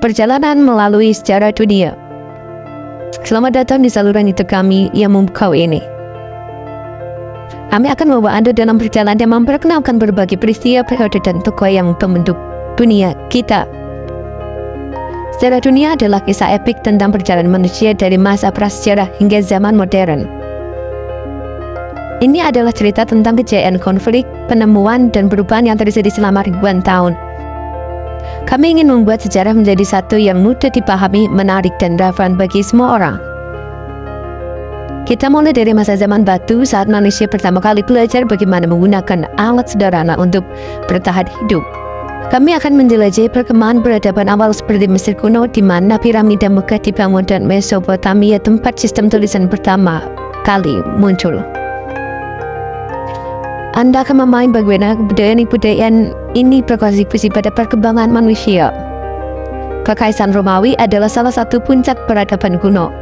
Perjalanan melalui sejarah dunia. Selamat datang di saluran YouTube kami yang membuka ini. Kami akan membawa Anda dalam perjalanan yang memperkenalkan berbagai peristiwa, periode, dan tokoh yang membentuk dunia kita. Sejarah dunia adalah kisah epik tentang perjalanan manusia dari masa prasejarah hingga zaman modern. Ini adalah cerita tentang kejayaan, konflik, penemuan, dan perubahan yang terjadi selama ribuan tahun. Kami ingin membuat sejarah menjadi satu yang mudah dipahami, menarik, dan relevan bagi semua orang. Kita mulai dari masa zaman batu saat manusia pertama kali belajar bagaimana menggunakan alat sederhana untuk bertahan hidup. Kami akan menjelajahi perkembangan peradaban awal seperti Mesir kuno, di mana piramida Megah dibangun, dan Mesopotamia, tempat sistem tulisan pertama kali muncul. Anda akan memahami bagaimana kebudayaan ini berkontribusi pada perkembangan manusia. Kekaisaran Romawi adalah salah satu puncak peradaban kuno.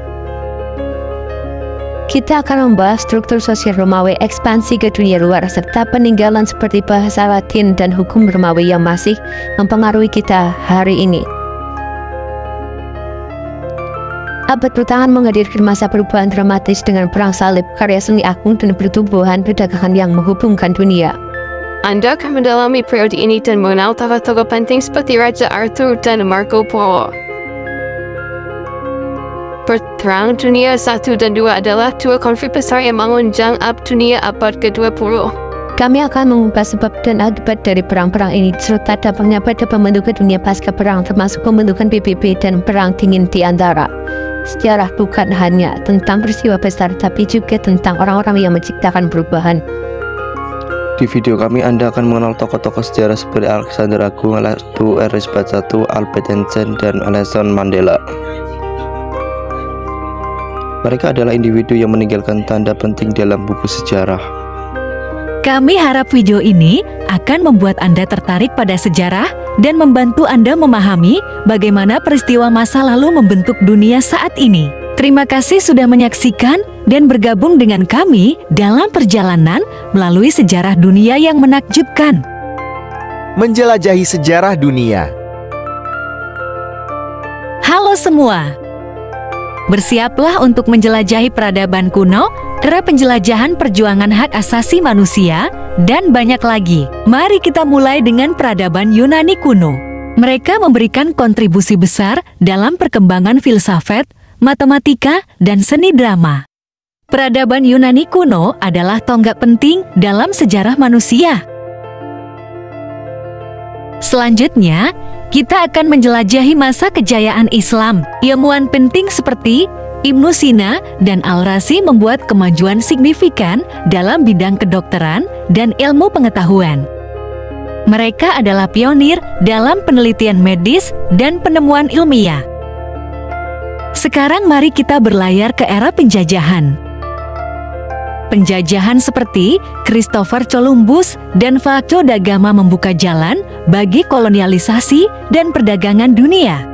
Kita akan membahas struktur sosial Romawi, ekspansi ke dunia luar, serta peninggalan seperti bahasa Latin dan hukum Romawi yang masih mempengaruhi kita hari ini. Abad pertengahan menghadirkan masa perubahan dramatis dengan perang salib, karya seni agung, dan pertumbuhan perdagangan yang menghubungkan dunia. Anda akan mendalami periode ini dan mengenal tokoh-tokoh penting seperti Raja Arthur dan Marco Polo. Perang Dunia I dan II adalah dua konflik besar yang mengunjang dunia abad ke-20. Kami akan mengupas sebab dan akibat dari perang-perang ini, serta dampaknya pada pembentukan dunia pasca perang, termasuk pembentukan PBB dan perang dingin di antara. Sejarah bukan hanya tentang peristiwa besar, tapi juga tentang orang-orang yang menciptakan perubahan. Di video kami Anda akan mengenal tokoh-tokoh sejarah seperti Alexander Agung, Ratu Elizabeth I, Albert Einstein, dan Nelson Mandela. Mereka adalah individu yang meninggalkan tanda penting dalam buku sejarah. Kami harap video ini akan membuat Anda tertarik pada sejarah dan membantu Anda memahami bagaimana peristiwa masa lalu membentuk dunia saat ini. Terima kasih sudah menyaksikan dan bergabung dengan kami dalam perjalanan melalui sejarah dunia yang menakjubkan. Menjelajahi sejarah dunia. Halo semua. Bersiaplah untuk menjelajahi peradaban kuno, era penjelajahan perjuangan hak asasi manusia, dan banyak lagi. Mari kita mulai dengan peradaban Yunani kuno. Mereka memberikan kontribusi besar dalam perkembangan filsafat, matematika, dan seni drama. Peradaban Yunani kuno adalah tonggak penting dalam sejarah manusia. Selanjutnya, kita akan menjelajahi masa kejayaan Islam. Ilmuwan penting seperti Ibnu Sina dan Al-Razi membuat kemajuan signifikan dalam bidang kedokteran dan ilmu pengetahuan. Mereka adalah pionir dalam penelitian medis dan penemuan ilmiah. Sekarang mari kita berlayar ke era penjajahan. Penjajahan seperti Christopher Columbus dan Vasco da Gama membuka jalan bagi kolonialisasi dan perdagangan dunia.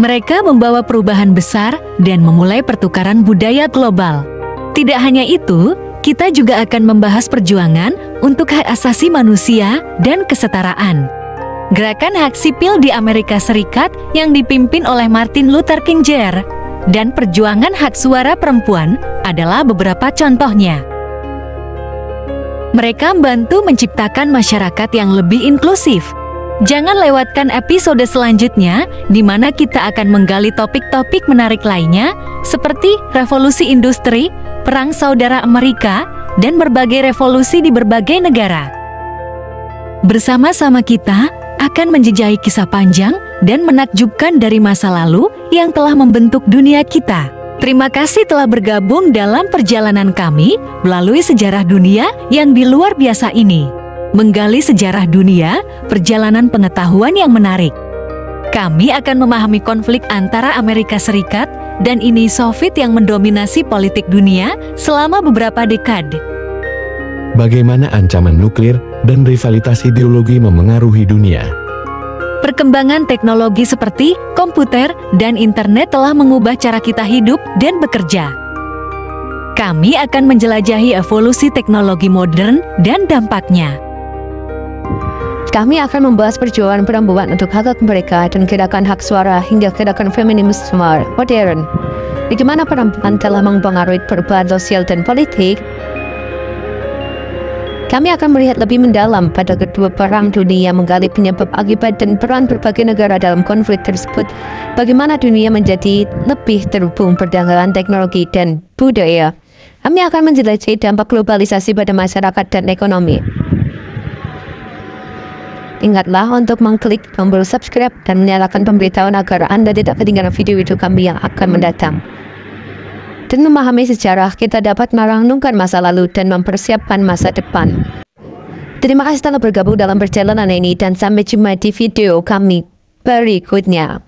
Mereka membawa perubahan besar dan memulai pertukaran budaya global. Tidak hanya itu, kita juga akan membahas perjuangan untuk hak asasi manusia dan kesetaraan. Gerakan hak sipil di Amerika Serikat yang dipimpin oleh Martin Luther King Jr. dan perjuangan hak suara perempuan adalah beberapa contohnya. Mereka membantu menciptakan masyarakat yang lebih inklusif. Jangan lewatkan episode selanjutnya, di mana kita akan menggali topik-topik menarik lainnya, seperti revolusi industri, perang saudara Amerika, dan berbagai revolusi di berbagai negara. Bersama-sama kita akan menjelajahi kisah panjang dan menakjubkan dari masa lalu yang telah membentuk dunia kita. Terima kasih telah bergabung dalam perjalanan kami melalui sejarah dunia yang di luar biasa ini. Menggali sejarah dunia, perjalanan pengetahuan yang menarik. Kami akan memahami konflik antara Amerika Serikat dan Uni Soviet yang mendominasi politik dunia selama beberapa dekade. Bagaimana ancaman nuklir dan rivalitas ideologi memengaruhi dunia. Perkembangan teknologi seperti komputer dan internet telah mengubah cara kita hidup dan bekerja. Kami akan menjelajahi evolusi teknologi modern dan dampaknya. Kami akan membahas perjuangan perempuan untuk hak mereka dan gerakan hak suara hingga gerakan feminisme modern. Bagaimana perempuan telah mempengaruhi perubahan sosial dan politik. Kami akan melihat lebih mendalam pada kedua perang dunia, menggali penyebab, akibat, dan peran berbagai negara dalam konflik tersebut. Bagaimana dunia menjadi lebih terhubung perdagangan, teknologi, dan budaya. Kami akan menjelajahi dampak globalisasi pada masyarakat dan ekonomi. Ingatlah untuk mengklik tombol subscribe dan menyalakan pemberitahuan agar Anda tidak ketinggalan video-video kami yang akan mendatang. Dan memahami sejarah, kita dapat merenungkan masa lalu dan mempersiapkan masa depan. Terima kasih telah bergabung dalam perjalanan ini dan sampai jumpa di video kami berikutnya.